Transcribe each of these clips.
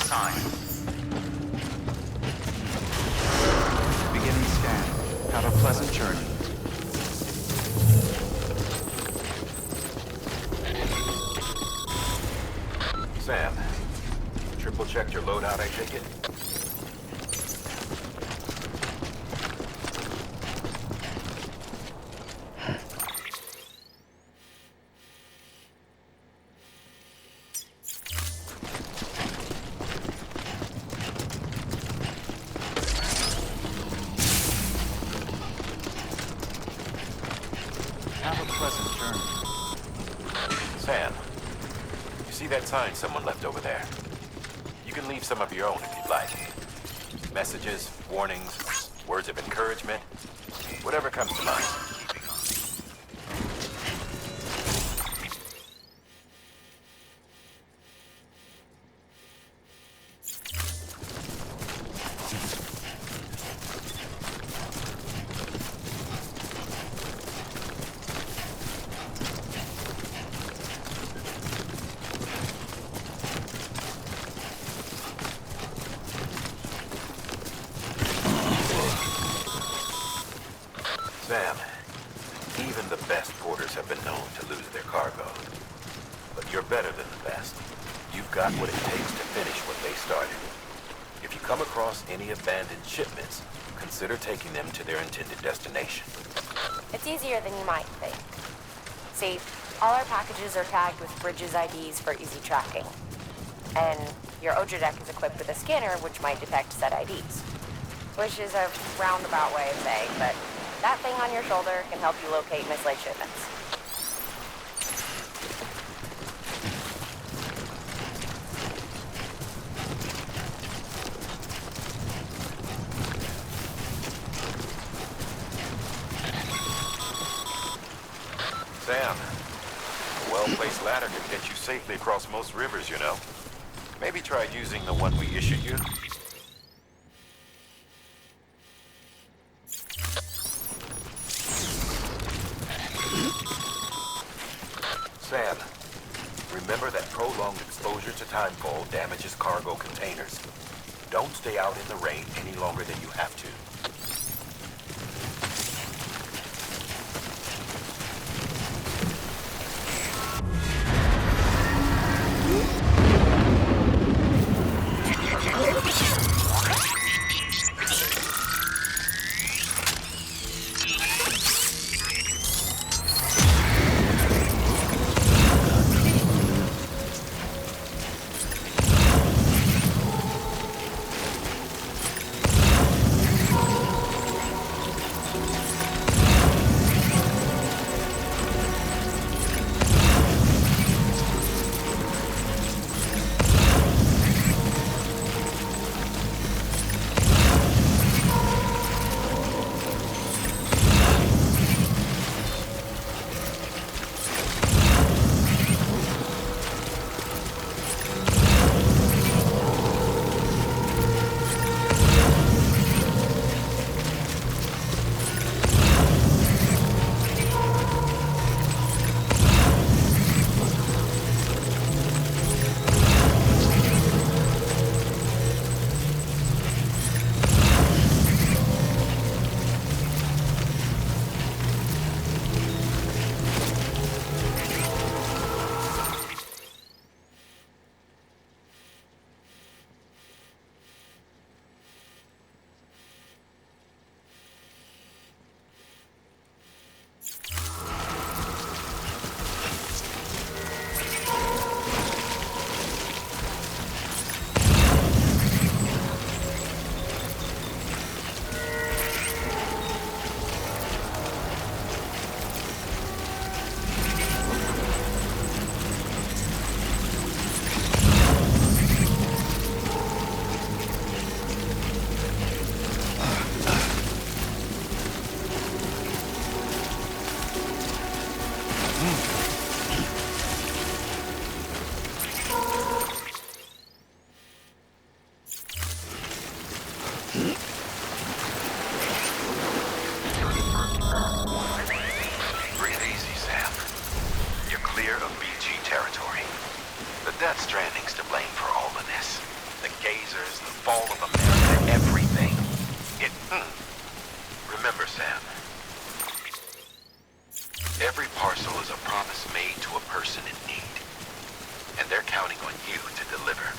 sign. Beginning scan. Have a pleasant journey. Sam, triple checked your loadout, I take it? Have a pleasant journey. Sam, you see that sign someone left over there? You can leave some of your own if you'd like. Messages, warnings, words of encouragement, whatever comes to mind. Sam, even the best porters have been known to lose their cargo. But you're better than the best. You've got what it takes to finish what they started. If you come across any abandoned shipments, consider taking them to their intended destination. It's easier than you might think. See, all our packages are tagged with Bridges IDs for easy tracking. And your Odra deck is equipped with a scanner which might detect said IDs. Which is a roundabout way of saying, but that thing on your shoulder can help you locate mislaid shipments. Sam, a well-placed ladder can get you safely across most rivers, you know. Maybe try using the one we issued you. Sam, remember that prolonged exposure to timefall damages cargo containers. Don't stay out in the rain any longer than you have to. Stranding's to blame for all of this. the gazers, the fall of America, everything. Remember, Sam, every parcel is a promise made to a person in need. And they're counting on you to deliver.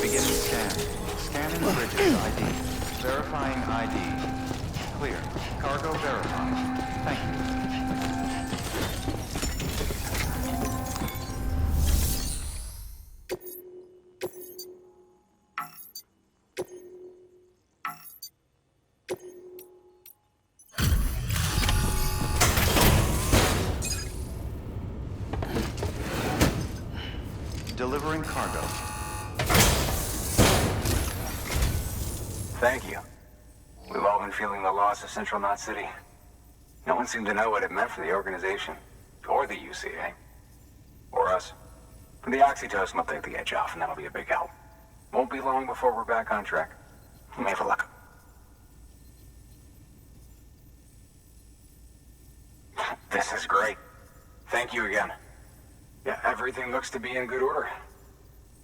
Beginning scan. Scanning bridges ID. Verifying ID. Clear. Cargo verified. Thank you. Delivering cargo. Thank you. We've all been feeling the loss of Central Knot City. No one seemed to know what it meant for the organization, or the UCA, or us. The oxytocin will take the edge off, and that'll be a big help. Won't be long before we're back on track. You may have a luck. This is great. Thank you again. Yeah, everything looks to be in good order.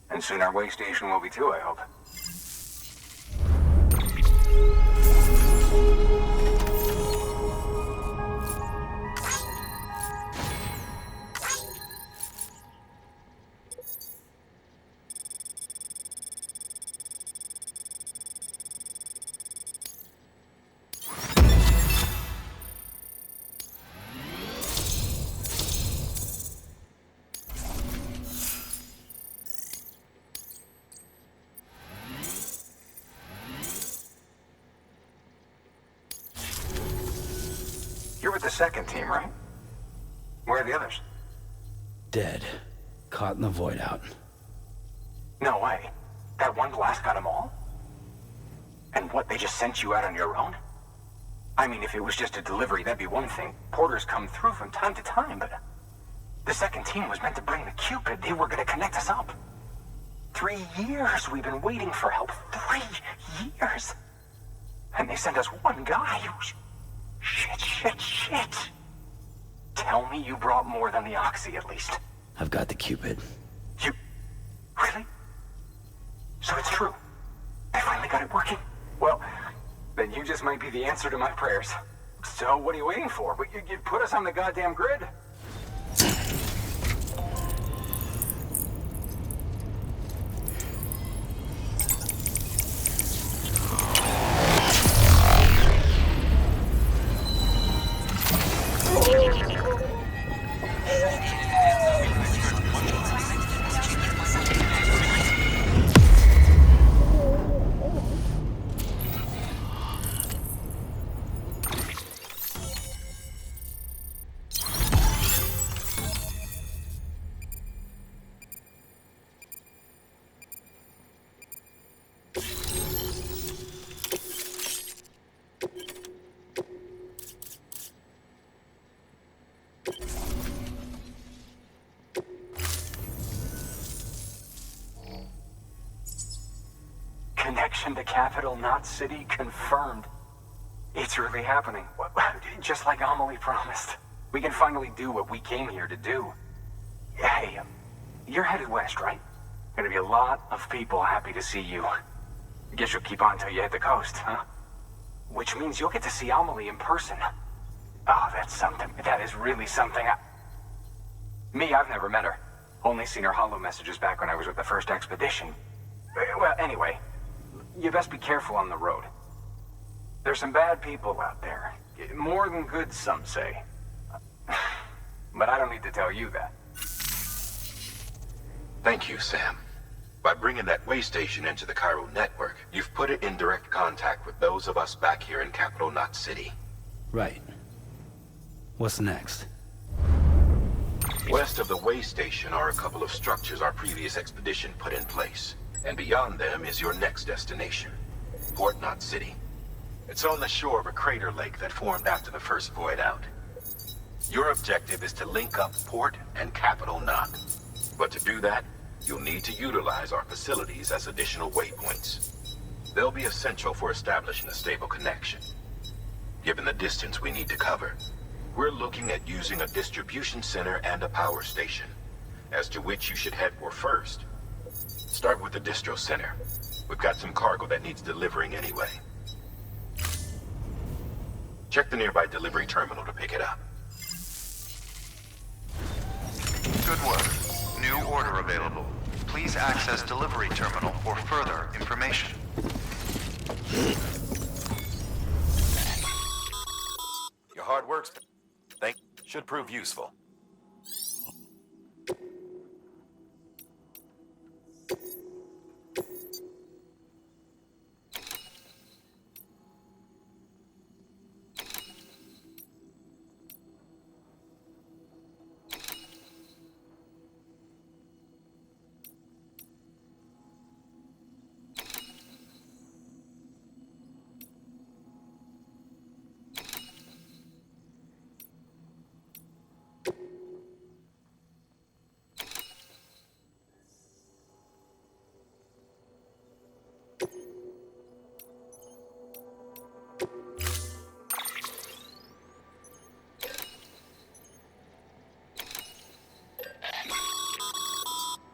And soon our way station will be too, I hope. You're with the second team, right? Where are the others? Dead. Caught in the void out. No way. That one blast got them all? And what, they just sent you out on your own? I mean, if it was just a delivery, that'd be one thing. Porters come through from time to time, but... The second team was meant to bring the Cupid. They were gonna connect us up. 3 years we've been waiting for help. 3 years! And they sent us one guy. Shit. Tell tell me you brought more than the Oxy, at least. I've got the Cupid. You... Really? So it's true. I finally got it working. Well, then you just might be the answer to my prayers. So what are you waiting for? You put us on the goddamn grid. Connection to capital, not city, confirmed. It's really happening. Just like Amelie promised. We can finally do what we came here to do. Hey, you're headed west, right? Gonna be a lot of people happy to see you. Guess you'll keep on till you hit the coast, huh? Which means you'll get to see Amelie in person. Oh, that's something. That is really something. Me, I've never met her. Only seen her holo messages back when I was with the first expedition. Well, anyway, you best be careful on the road. There's some bad people out there. More than good, some say. But I don't need to tell you that. Thank you, Sam. By bringing that way station into the Cairo network, you've put it in direct contact with those of us back here in Capital Knot City. Right. What's next? West of the way station are a couple of structures our previous expedition put in place. And beyond them is your next destination, Port Knot City. It's on the shore of a crater lake that formed after the first void out. Your objective is to link up Port and Capital Knot. But to do that, you'll need to utilize our facilities as additional waypoints. They'll be essential for establishing a stable connection. Given the distance we need to cover, we're looking at using a distribution center and a power station, as to which you should head for first. Start with the distro center. We've got some cargo that needs delivering anyway. Check the nearby delivery terminal to pick it up. Good work. New order available. Please access delivery terminal for further information. Your hard work should prove useful.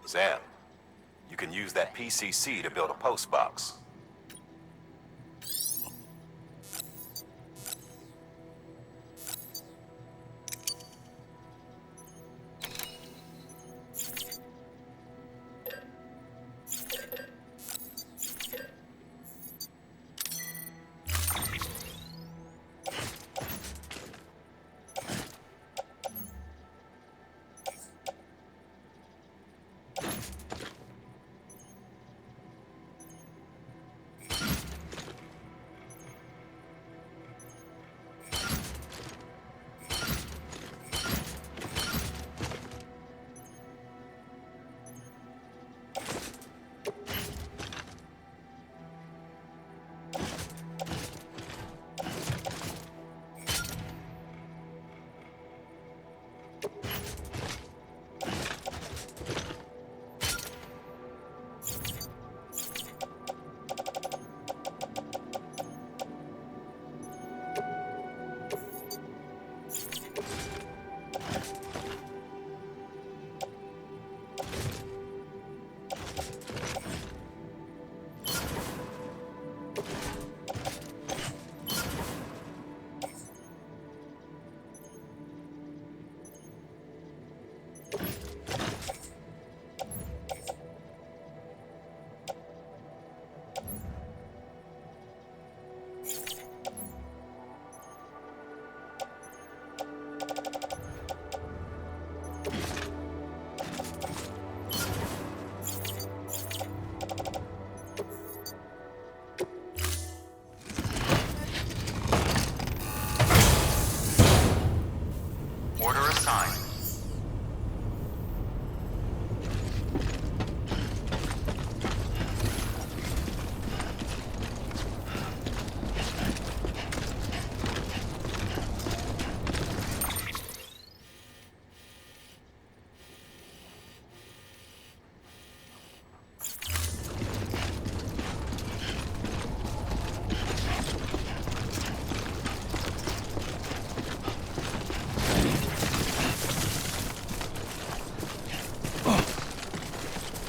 Sam, you can use that PCC to build a post box. assigned.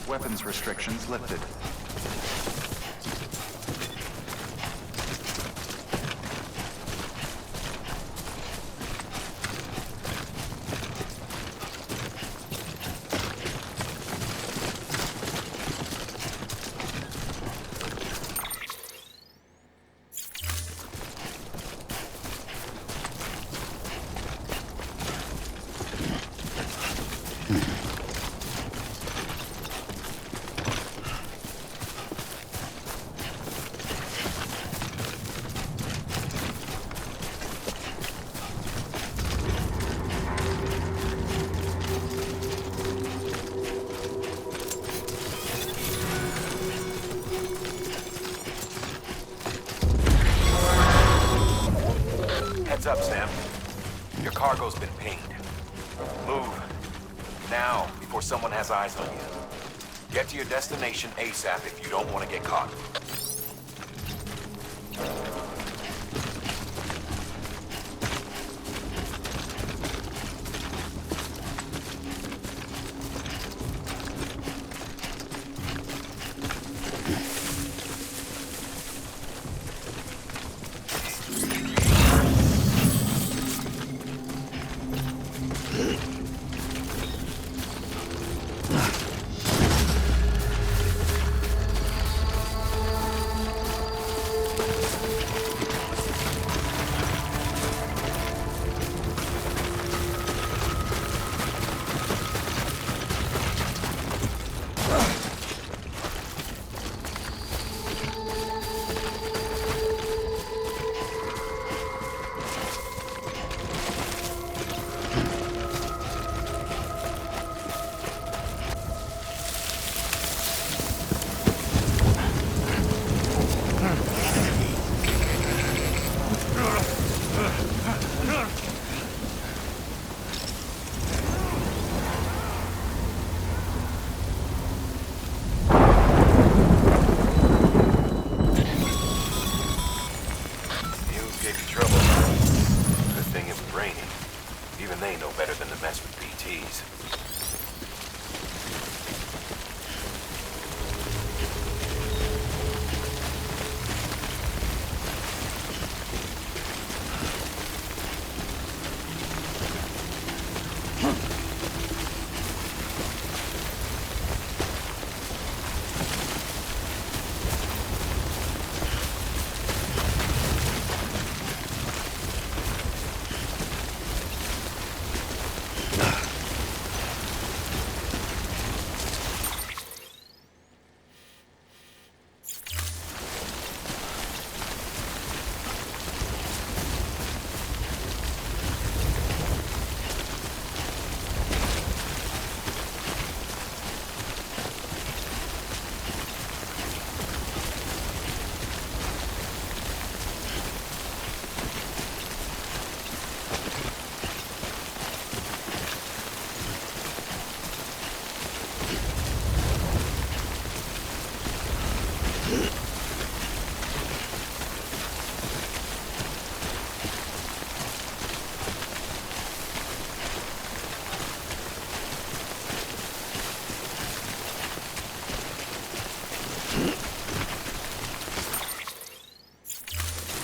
Weapons restrictions lifted. Heads up, Sam. Your cargo's been pinged. Move. Now, before someone has eyes on you. Get to your destination ASAP if you don't want to get caught.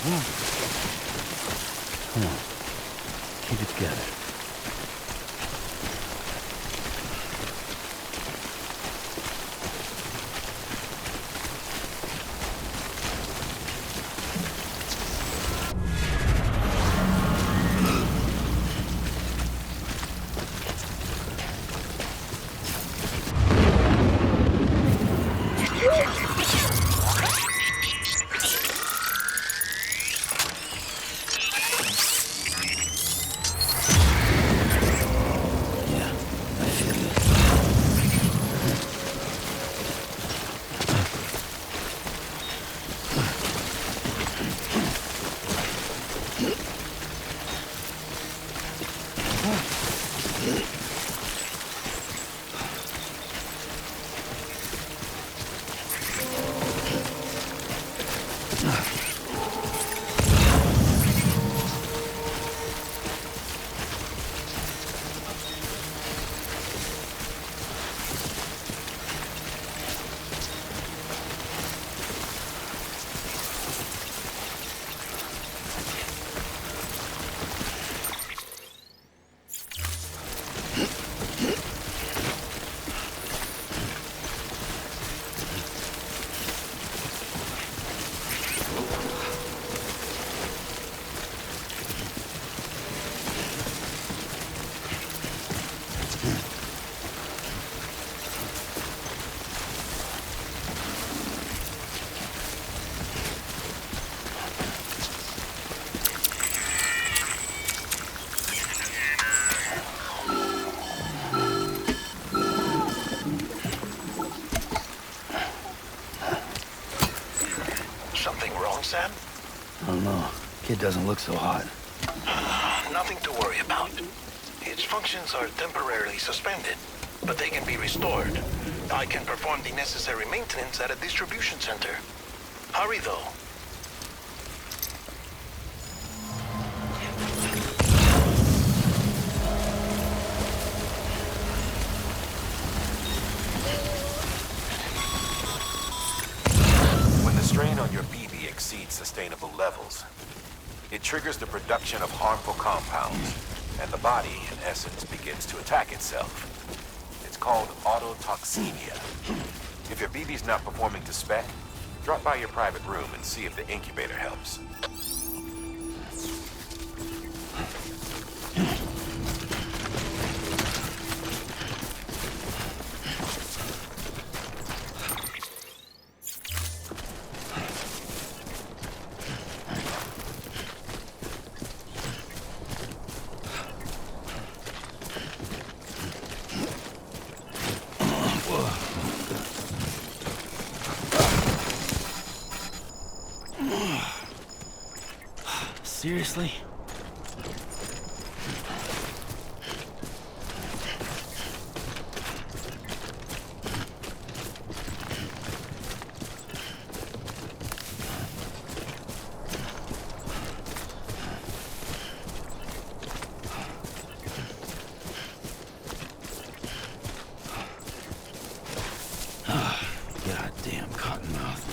Come on. Keep it together. know. Kid doesn't look so hot. Nothing to worry about. Its functions are temporarily suspended, but they can be restored. I can perform the necessary maintenance at a distribution center. Hurry, though. When the strain on your BB exceeds sustainable levels, it triggers the production of harmful compounds, and the body, in essence, begins to attack itself. It's called autotoxemia. If your BB's not performing to spec, drop by your private room and see if the incubator helps. Seriously? Goddamn cottonmouth.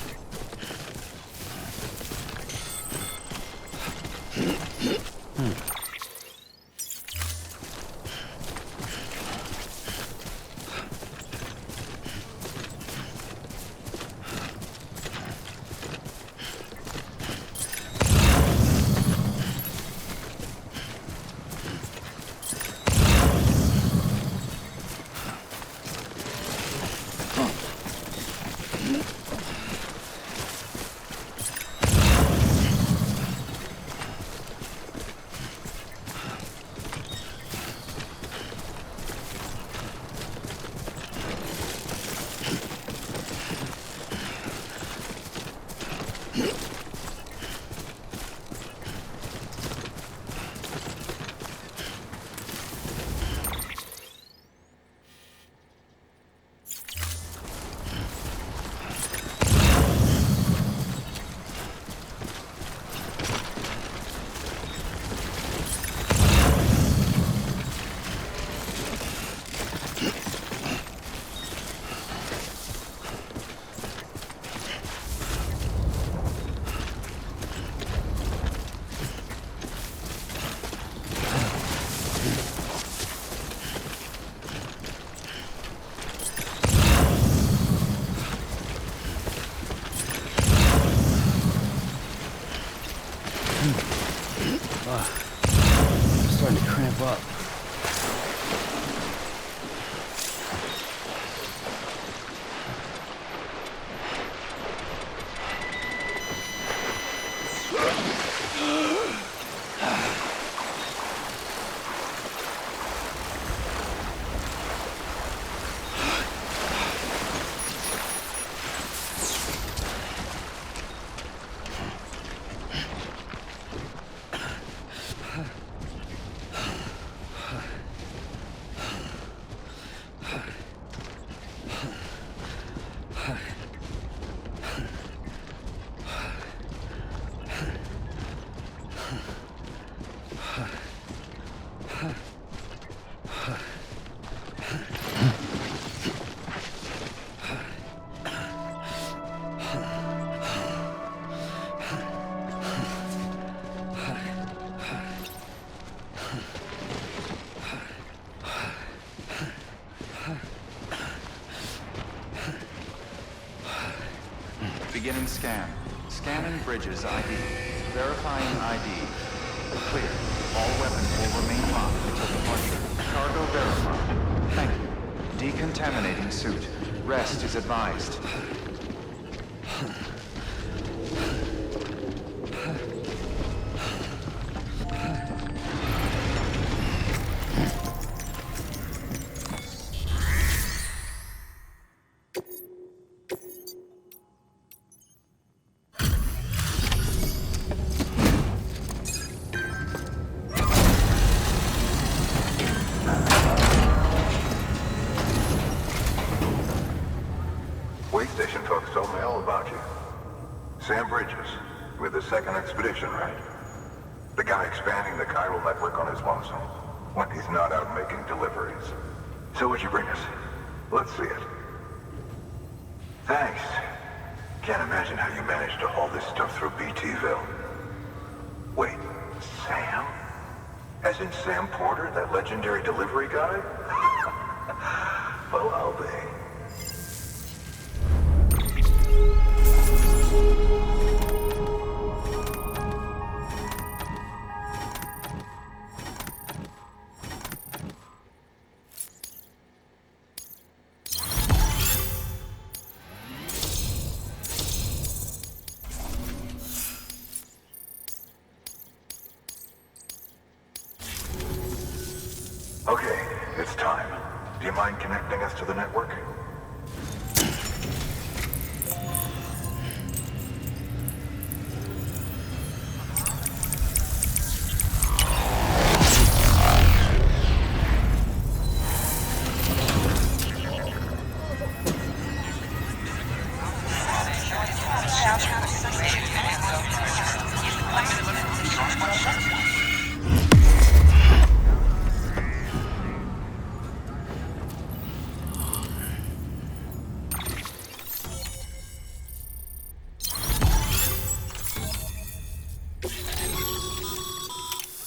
I'm starting to cramp up. Beginning scan. Scanning bridges ID. Verifying ID. Clear. All weapons will remain locked until departure. Cargo verified. Thank you. Decontaminating suit. Rest is advised. second expedition, right? The guy expanding the chiral network on his lonesome, when he's not out making deliveries. So what'd you bring us? Let's see it. Thanks. Can't imagine how you managed to haul this stuff through BTville. Wait, Sam? As in Sam Porter, that legendary delivery guy? Well, I'll be. Okay, it's time. Do you mind connecting us to the network?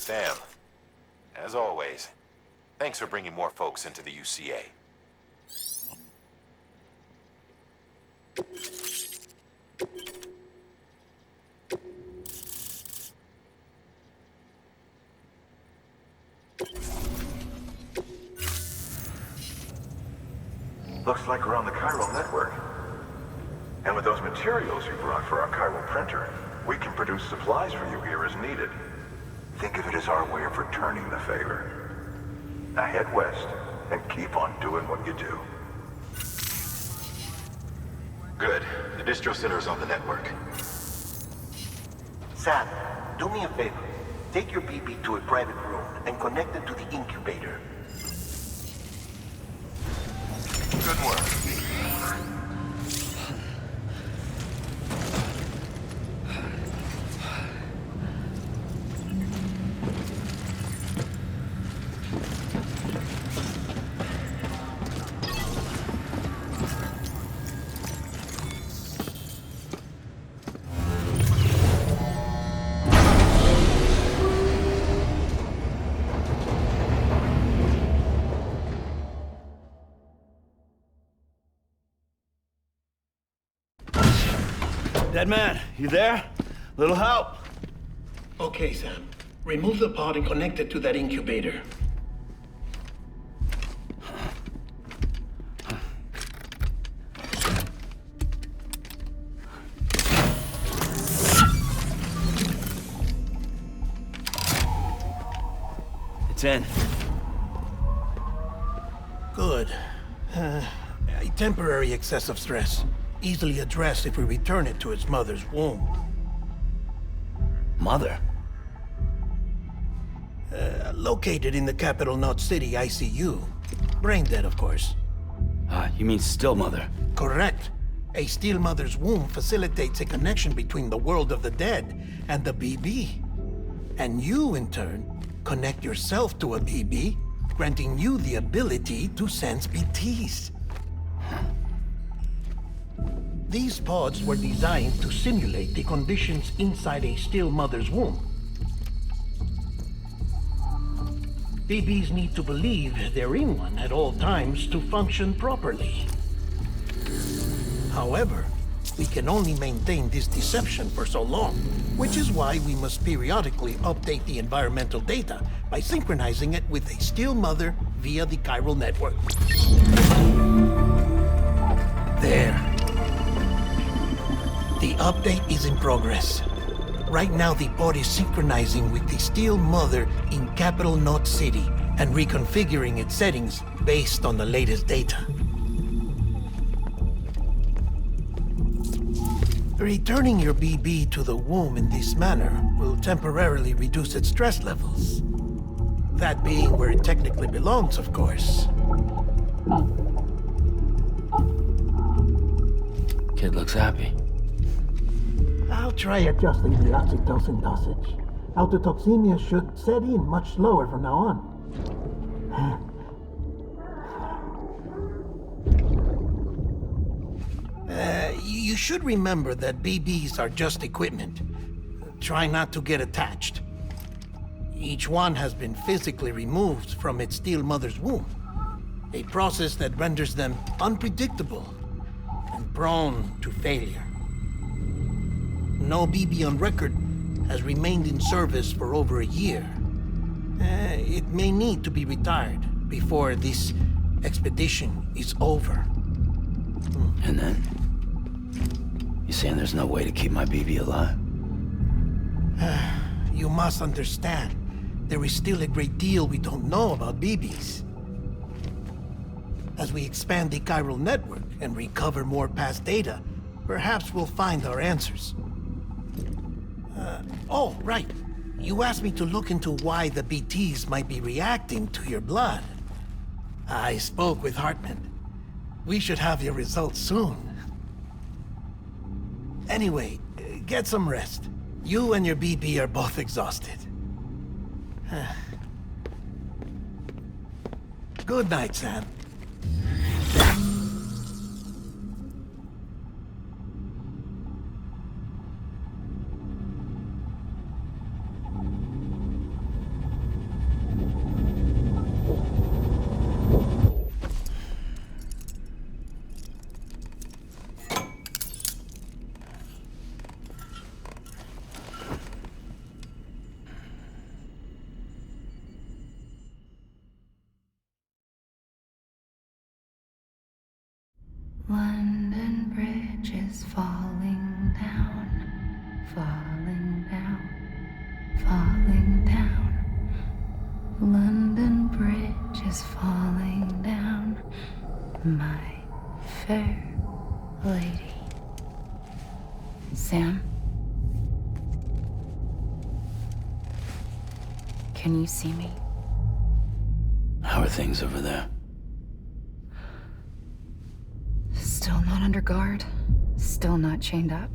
Sam, as always, thanks for bringing more folks into the UCA. Looks like we're on the chiral network. And with those materials you brought for our chiral printer, we can produce supplies for you here as needed. Think of it as our way of returning the favor. Now head west and keep on doing what you do. Good. The distro center is on the network. Sam, do me a favor. Take your BB to a private room and connect it to the incubator. Good work. Dead man, you there? Little help? Okay, Sam. Remove the pod and connect it to that incubator. It's in. Good. A temporary excessive stress. Easily addressed if we return it to its mother's womb. Mother? Located in the capital Knot City ICU. Brain dead, of course. You mean still mother? Correct. A still mother's womb facilitates a connection between the world of the dead and the BB. And you, in turn, connect yourself to a BB, granting you the ability to sense BTs. These pods were designed to simulate the conditions inside a still mother's womb. BBs need to believe they're in one at all times to function properly. However, we can only maintain this deception for so long, which is why we must periodically update the environmental data by synchronizing it with a still mother via the chiral network. There. The update is in progress. Right now, the pod is synchronizing with the still mother in capital Knot City and reconfiguring its settings based on the latest data. Returning your BB to the womb in this manner will temporarily reduce its stress levels. That being where it technically belongs, of course. Kid looks happy. I'll try adjusting the oxytocin dosage. Autotoxemia should set in much slower from now on. You should remember that BBs are just equipment. Try not to get attached. Each one has been physically removed from its steel mother's womb. A process that renders them unpredictable and prone to failure. No BB on record has remained in service for over a year. It may need to be retired before this expedition is over. And then? You saying there's no way to keep my BB alive? You must understand, there is still a great deal we don't know about BBs. As we expand the chiral network and recover more past data, perhaps we'll find our answers. Oh, right. You asked me to look into why the BTs might be reacting to your blood. I spoke with Hartman. We should have your results soon. Anyway, get some rest. You and your BB are both exhausted. Good night, Sam. London Bridge is falling down, falling down, falling down. London Bridge is falling down, my fair lady. Sam? Can you see me? How are things over there? Still not under guard. Still not chained up.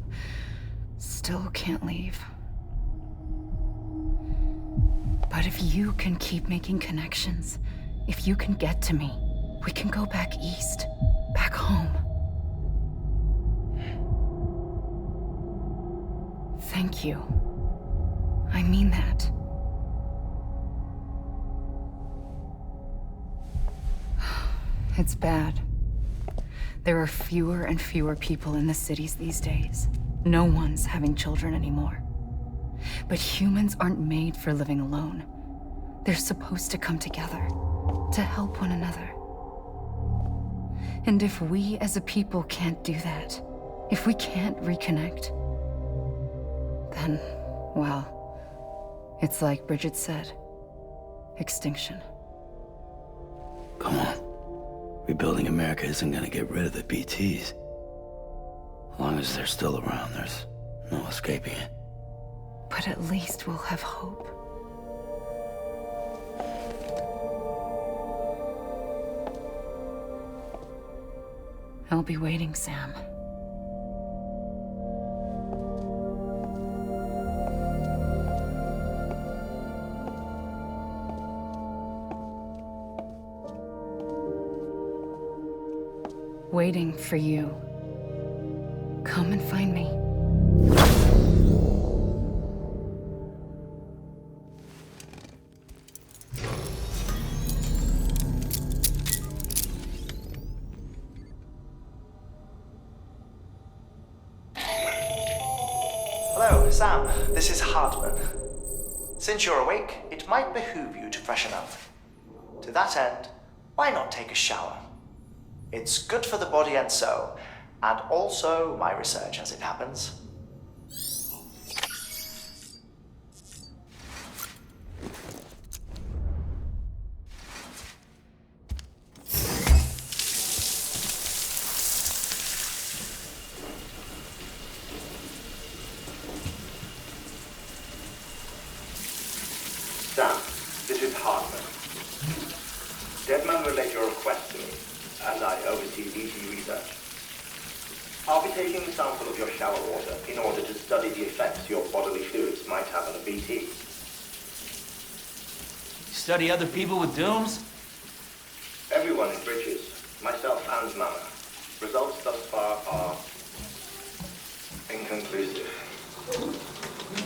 Still can't leave. But if you can keep making connections, if you can get to me, we can go back east. Back home. Thank you. I mean that. It's bad. There are fewer and fewer people in the cities these days. No one's having children anymore. But humans aren't made for living alone. They're supposed to come together, to help one another. And if we as a people can't do that, if we can't reconnect, then, well, it's like Bridget said, extinction. Come on. Rebuilding America isn't gonna get rid of the BTs. As long as they're still around, there's no escaping it. But at least we'll have hope. I'll be waiting, Sam. Waiting for you. Come and find me. Hello, Sam. This is Hartman. Since you're awake, it might behoove you to freshen up. To that end, why not take a shower? It's good for the body and soul, and also my research as it happens. Sam, this is Hartman. Deadman relayed your request to me, and I oversee DC research. I'll be taking a sample of your shower water in order to study the effects your bodily fluids might have on a BT. Study other people with dooms? Everyone in Bridges, myself and Mama. Results thus far are inconclusive.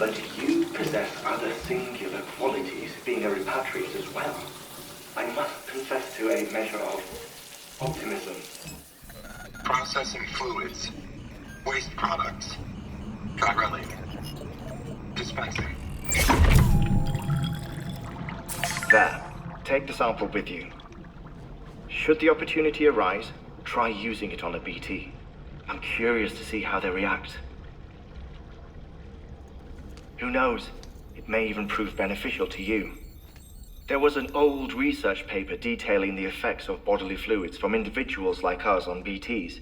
But you possess other singular qualities, being a repatriate as well. I must confess to a measure of optimism. Processing fluids. Waste products. Drilling. Dispensing. There. Take the sample with you. Should the opportunity arise, try using it on a BT. I'm curious to see how they react. Who knows? It may even prove beneficial to you. There was an old research paper detailing the effects of bodily fluids from individuals like us on BTs.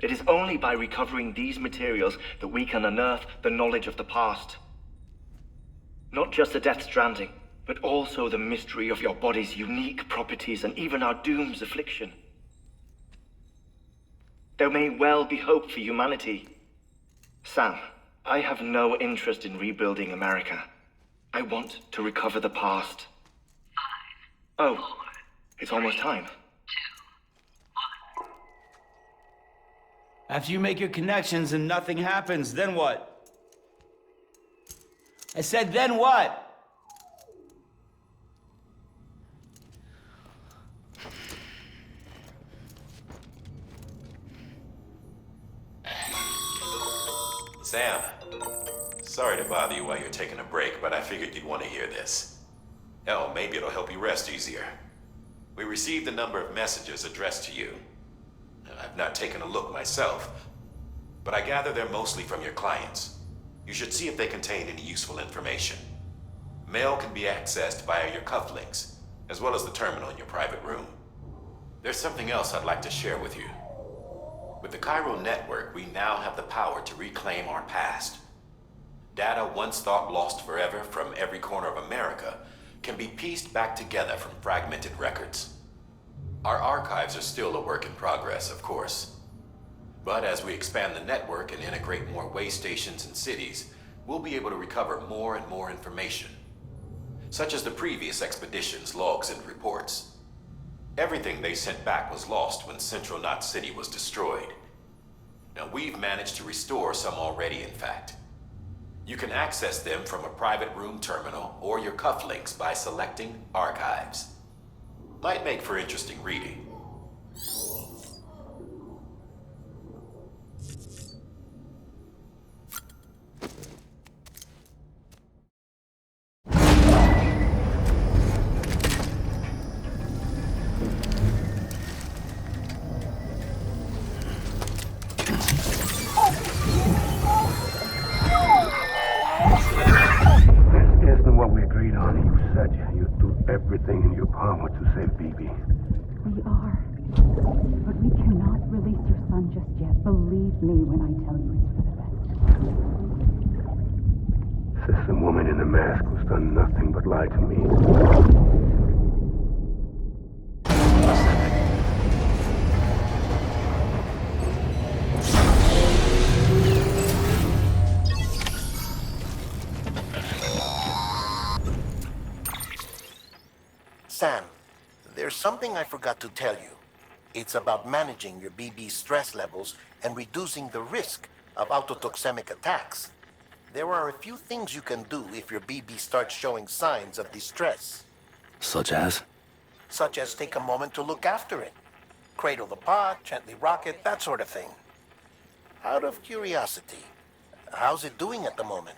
It is only by recovering these materials that we can unearth the knowledge of the past. Not just the Death Stranding, but also the mystery of your body's unique properties and even our doom's affliction. There may well be hope for humanity. Sam, I have no interest in rebuilding America. I want to recover the past. 5, 4, it's almost time. 2, 1. After you make your connections and nothing happens, then what? I said, then what? Sam, sorry to bother you while you're taking a break, but I figured you'd want to hear this. Hell, maybe it'll help you rest easier. We received a number of messages addressed to you. I've not taken a look myself, but I gather they're mostly from your clients. You should see if they contain any useful information. Mail can be accessed via your cufflinks, as well as the terminal in your private room. There's something else I'd like to share with you. With the Chiral network, we now have the power to reclaim our past. Data once thought lost forever from every corner of America can be pieced back together from fragmented records. Our archives are still a work in progress, of course. But as we expand the network and integrate more way stations and cities, we'll be able to recover more and more information, such as the previous expedition's logs and reports. Everything they sent back was lost when Central Knot City was destroyed. Now, we've managed to restore some already, in fact. You can access them from a private room terminal or your cufflinks by selecting Archives. Might make for interesting reading. Everything in your power to save BB. We are. But we cannot release your son just yet. Believe me when I tell you it's for the best. Says the woman in the mask who's done nothing but lie to me. Sam, there's something I forgot to tell you. It's about managing your BB stress levels and reducing the risk of autotoxemic attacks. There are a few things you can do if your BB starts showing signs of distress. Such as? Such as take a moment to look after it. Cradle the pot, gently rock it, that sort of thing. Out of curiosity, how's it doing at the moment?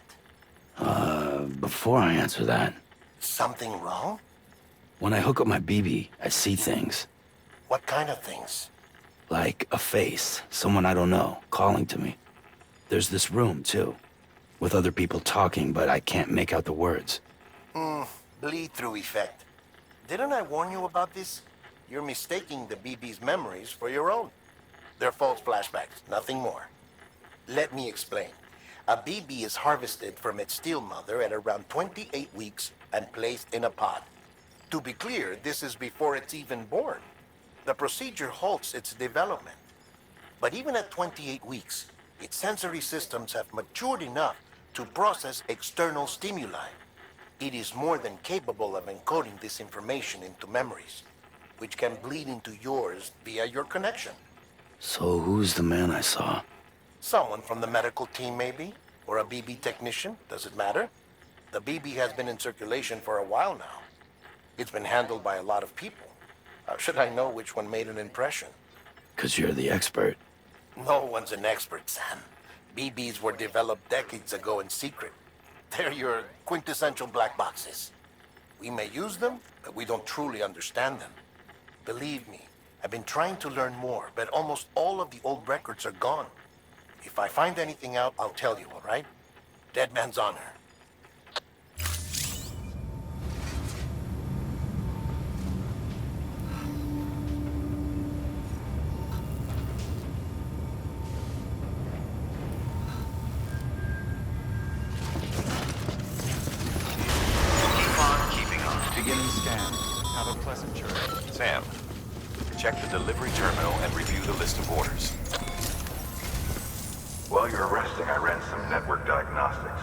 Before I answer that, Something wrong? when I hook up my BB, I see things. What kind of things? Like a face, someone I don't know, calling to me. There's this room, too, with other people talking, but I can't make out the words. Bleed-through effect. Didn't I warn you about this? You're mistaking the BB's memories for your own. They're false flashbacks, nothing more. Let me explain. A BB is harvested from its steel mother at around 28 weeks and placed in a pod. To be clear, this is before it's even born. The procedure halts its development. But even at 28 weeks, its sensory systems have matured enough to process external stimuli. It is more than capable of encoding this information into memories, which can bleed into yours via your connection. So who's the man I saw? Someone from the medical team, maybe? Or a BB technician? Does it matter? The BB has been in circulation for a while now. It's been handled by a lot of people. How should I know which one made an impression? 'Cause you're the expert. No one's an expert, Sam. BBs were developed decades ago in secret. They're your quintessential black boxes. We may use them, but we don't truly understand them. Believe me, I've been trying to learn more, but almost all of the old records are gone. If I find anything out, I'll tell you, all right? Dead man's honor. Beginning scan. Have a pleasant journey. Sam, check the delivery terminal and review the list of orders. While you're resting, I ran some network diagnostics.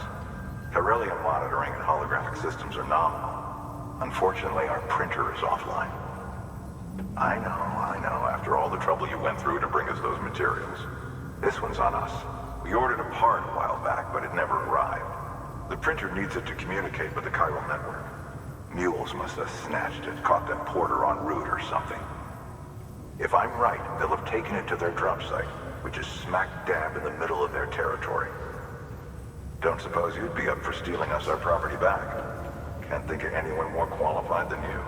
Beryllium monitoring and holographic systems are nominal. Unfortunately, our printer is offline. I know, after all the trouble you went through to bring us those materials. This one's on us. We ordered a part a while back, but it never arrived. The printer needs it to communicate with the chiral network. Mules must have snatched it, caught that porter en route or something. If I'm right, they'll have taken it to their drop site, which is smack dab in the middle of their territory. Don't suppose you'd be up for stealing us our property back? Can't think of anyone more qualified than you.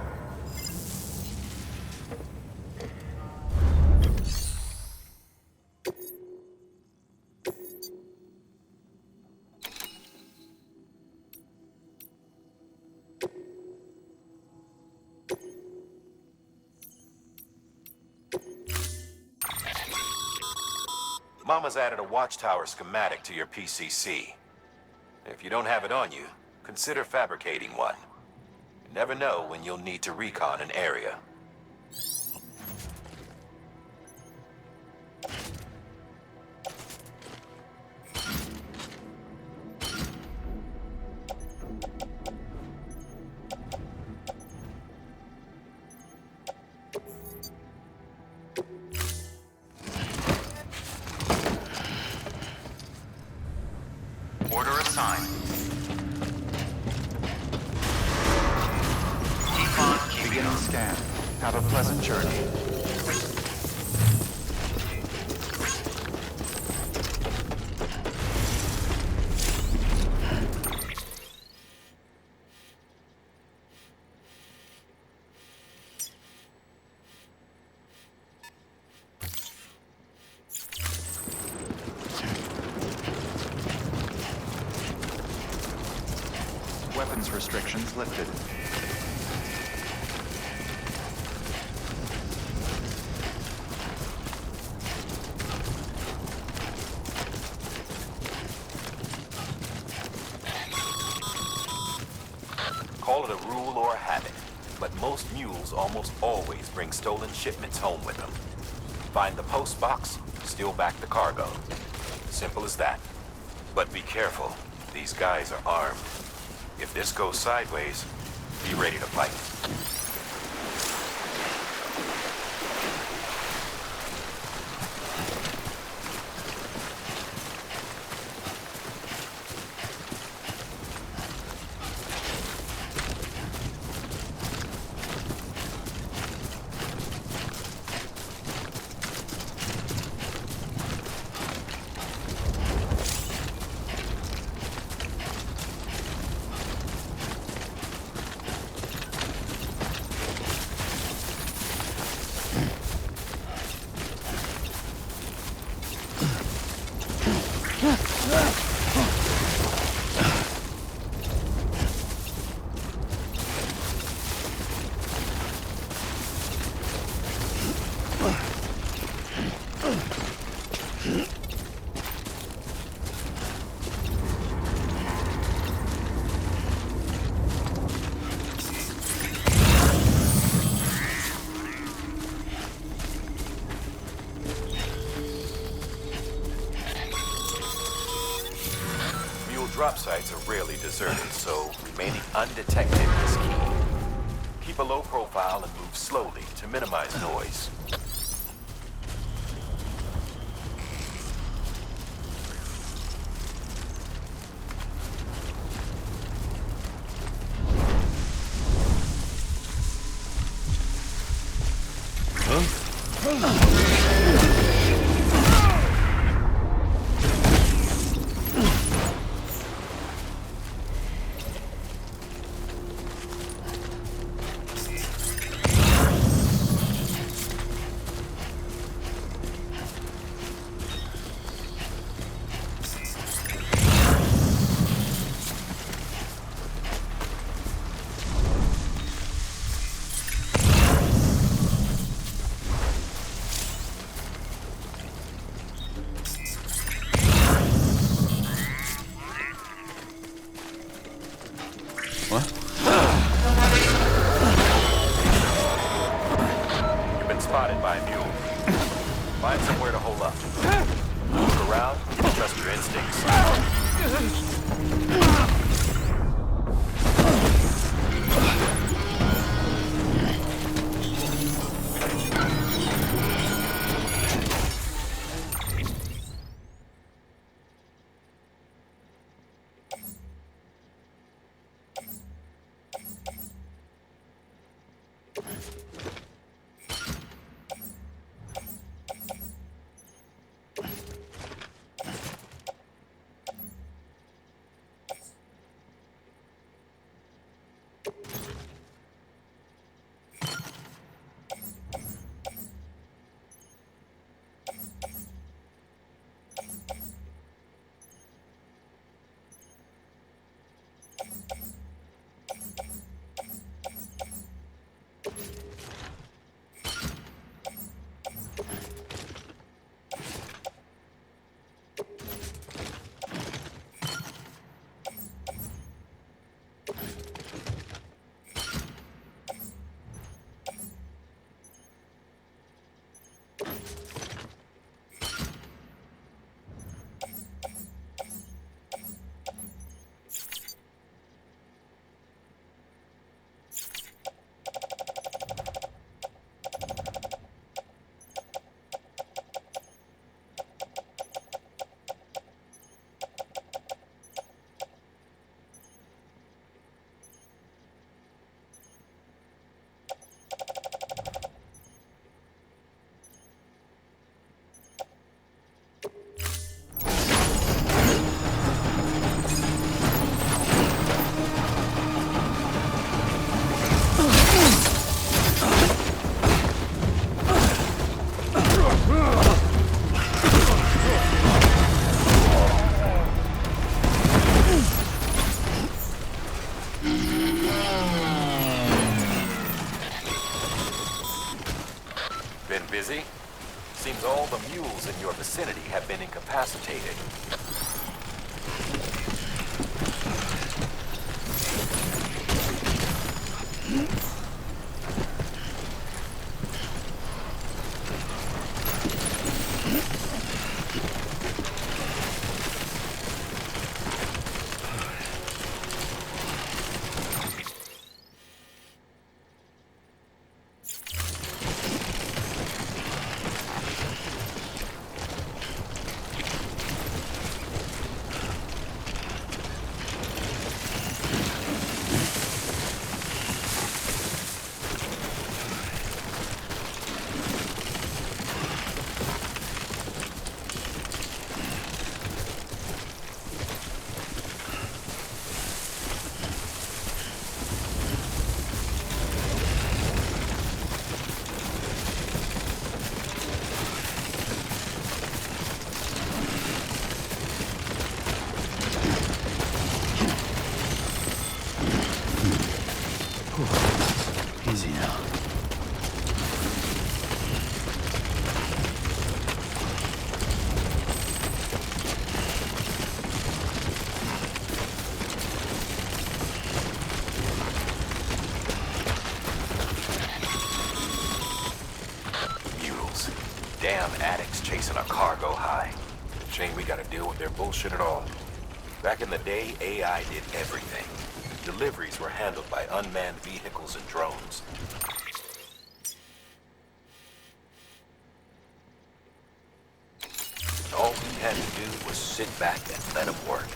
Mama's added a watchtower schematic to your PCC. If you don't have it on you, consider fabricating one. You never know when you'll need to recon an area. Order assigned. Beginning scan. Have a pleasant journey. Weapons restrictions lifted. Call it a rule or a habit, but most mules almost always bring stolen shipments home with them. Find the post box, steal back the cargo. Simple as that. But be careful, these guys are armed. If this goes sideways, be ready to fight. uncertain, so remaining undetected is key. Keep a low profile and move slowly to minimize noise. You've been spotted by a mule. Find somewhere to hold up. Look around, trust your instincts. Been busy? Seems all the mules in your vicinity have been incapacitated. Easy now. Mules. Damn addicts chasing a cargo high. Shame we gotta deal with their bullshit at all. Back in the day, AI did everything. Deliveries were handled by unmanned vehicles and drones. All we had to do was sit back and let them work.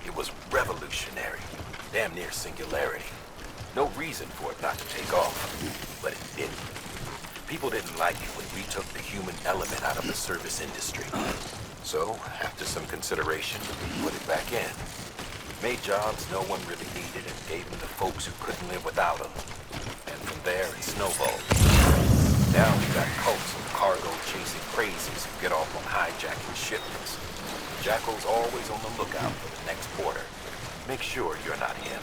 It was revolutionary, damn near singularity. No reason for it not to take off, but it didn't. People didn't like it when we took the human element out of the service industry. So, after some consideration, we put it back in. Made jobs no one really needed and gave them to folks who couldn't live without them. And from there, it snowballed. Now we got cults of cargo-chasing crazies who get off on hijacking shipments. Jackal's always on the lookout for the next porter. Make sure you're not him.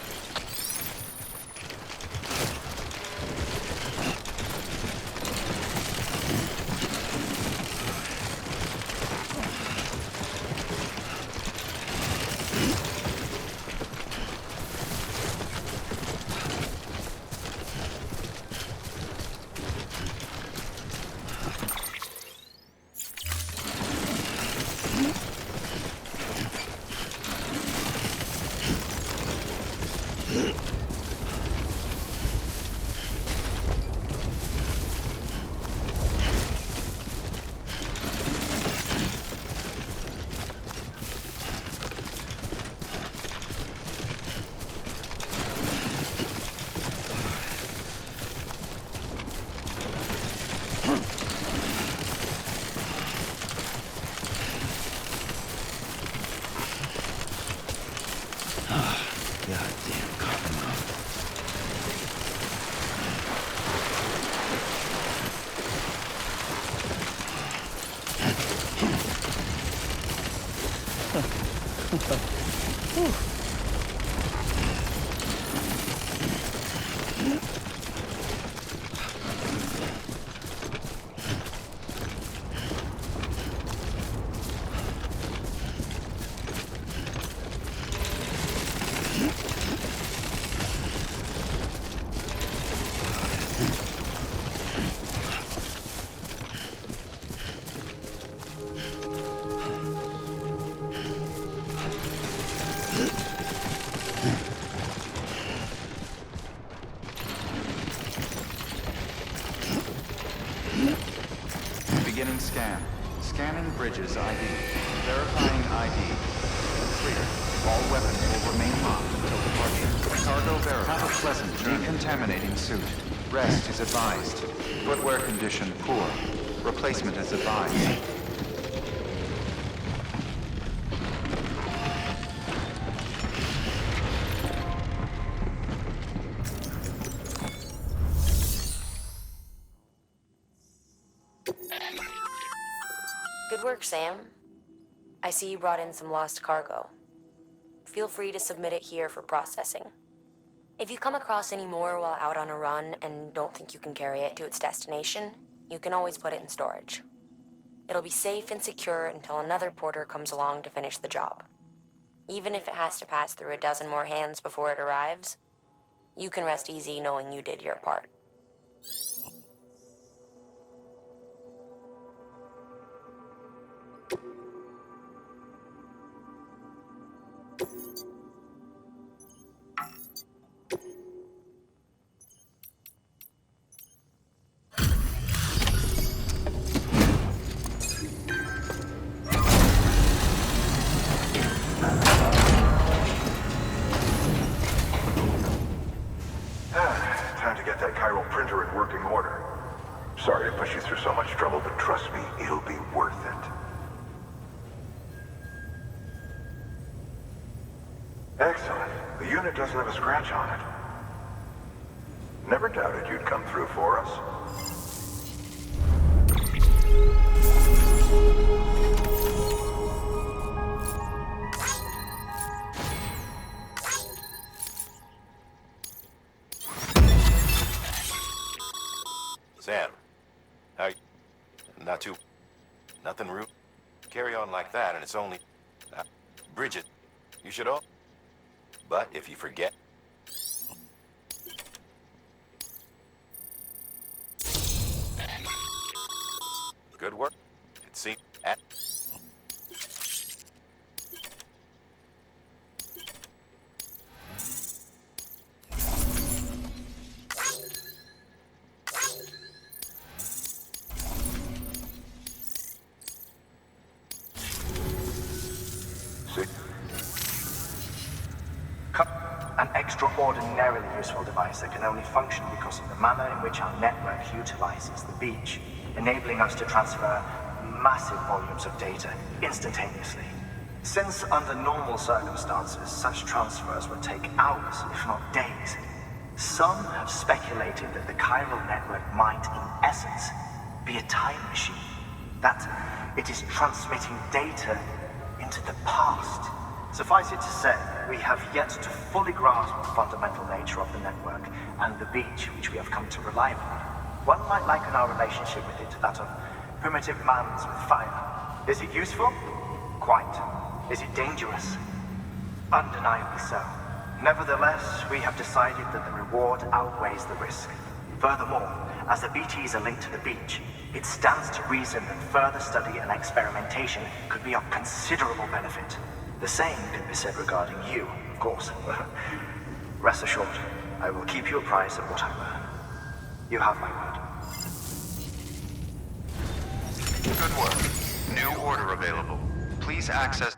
Beginning scan. Scanning bridges ID. Verifying ID. Clear. All weapons will remain locked until departure. Cargo verified. Have a pleasant journey. Decontaminating suit. Rest is advised. Footwear condition poor. Replacement is advised. Good work, Sam. I see you brought in some lost cargo. Feel free to submit it here for processing. If you come across any more while out on a run and don't think you can carry it to its destination, you can always put it in storage. It'll be safe and secure until another porter comes along to finish the job. Even if it has to pass through a dozen more hands before it arrives, you can rest easy knowing you did your part. Time to get that chiral printer in working order. Sorry to push you through so much trouble, but trust me, it'll be worth it. Excellent. The unit doesn't have a scratch on it. Never doubted you'd come through for us. Sam, how you? Not too... Nothing rude? Carry on like that and it's only... Bridget, you should all... But if you forget... Good work. It seems... extraordinarily useful device that can only function because of the manner in which our network utilizes the beach, enabling us to transfer massive volumes of data instantaneously. Since under normal circumstances, such transfers would take hours, if not days, some have speculated that the chiral network might, in essence, be a time machine. That it is transmitting data into the past. Suffice it to say, we have yet to fully grasp the fundamental nature of the network and the beach which we have come to rely upon. One might liken our relationship with it to that of primitive man's with fire. Is it useful? Quite. Is it dangerous? Undeniably so. Nevertheless, we have decided that the reward outweighs the risk. Furthermore, as the BTs are linked to the beach, it stands to reason that further study and experimentation could be of considerable benefit. The same can be said regarding you, of course. Rest assured, I will keep you apprised of what I learn. You have my word. Good work. New order available. Please access